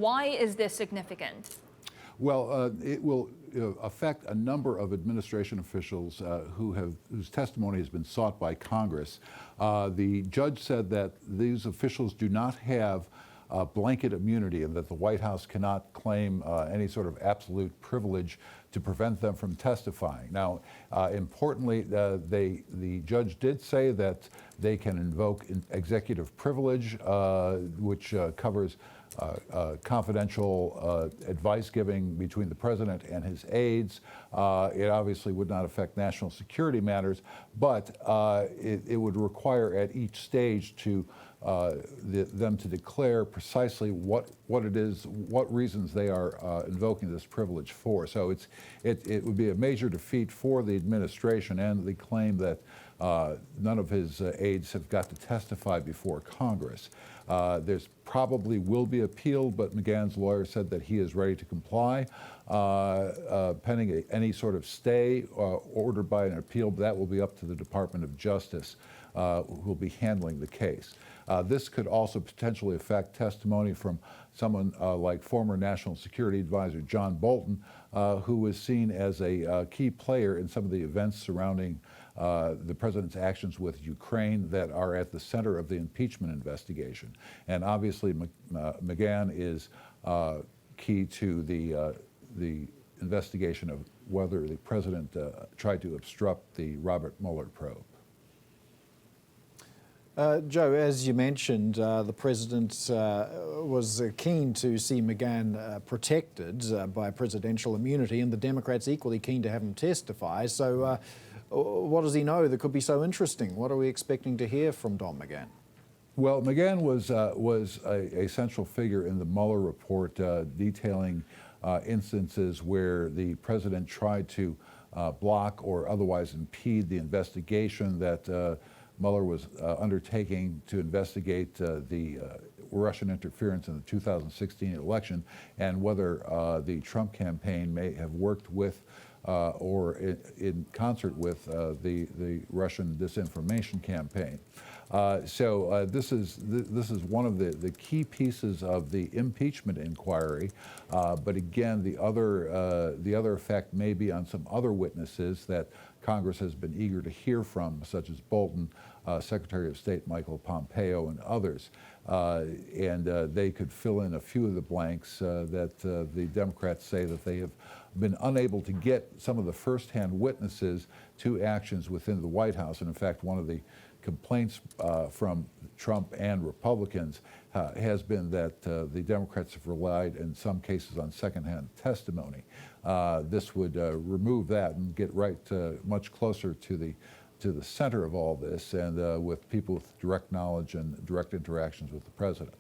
Why is this significant? Well, it will affect a number of administration officials whose testimony has been sought by Congress. The judge said that these officials do not have blanket immunity and that the White House cannot claim any sort of absolute privilege to prevent them from testifying. Now, importantly, the judge did say that they can invoke executive privilege, which covers confidential advice giving between the president and his aides. It obviously would not affect national security matters, but it would require at each stage to them to declare precisely what it is, what reasons they are invoking this privilege for. So it would be a major defeat for the administration and the claim that none of his aides have got to testify before Congress. There's probably will be appeal, but McGahn's lawyer said that he is ready to comply, pending any sort of stay ordered by an appeal. That will be up to the Department of Justice, who will be handling the case. This could also potentially affect testimony from someone like former National Security Advisor John Bolton, who was seen as a key player in some of the events surrounding the president's actions with Ukraine that are at the center of the impeachment investigation. And obviously, McGahn is key to the investigation of whether the president tried to obstruct the Robert Mueller probe. Joe, as you mentioned, the president was keen to see McGahn protected by presidential immunity, and the Democrats equally keen to have him testify. So what does he know that could be so interesting? What are we expecting to hear from Don McGahn? Well, McGahn was a central figure in the Mueller report, detailing instances where the president tried to block or otherwise impede the investigation that Mueller was undertaking to investigate the Russian interference in the 2016 election, and whether the Trump campaign may have worked with or in concert with the Russian disinformation campaign. So this is one of the key pieces of the impeachment inquiry. But again, the other effect may be on some other witnesses that Congress has been eager to hear from, such as Bolton, Secretary of State Michael Pompeo, and others. And they could fill in a few of the blanks that the Democrats say that they have been unable to get some of the firsthand witnesses to actions within the White House. And in fact, one of the complaints from Trump and Republicans has been that the Democrats have relied in some cases on secondhand testimony. This would remove that and get right much closer to the center of all this, and with people with direct knowledge and direct interactions with the president.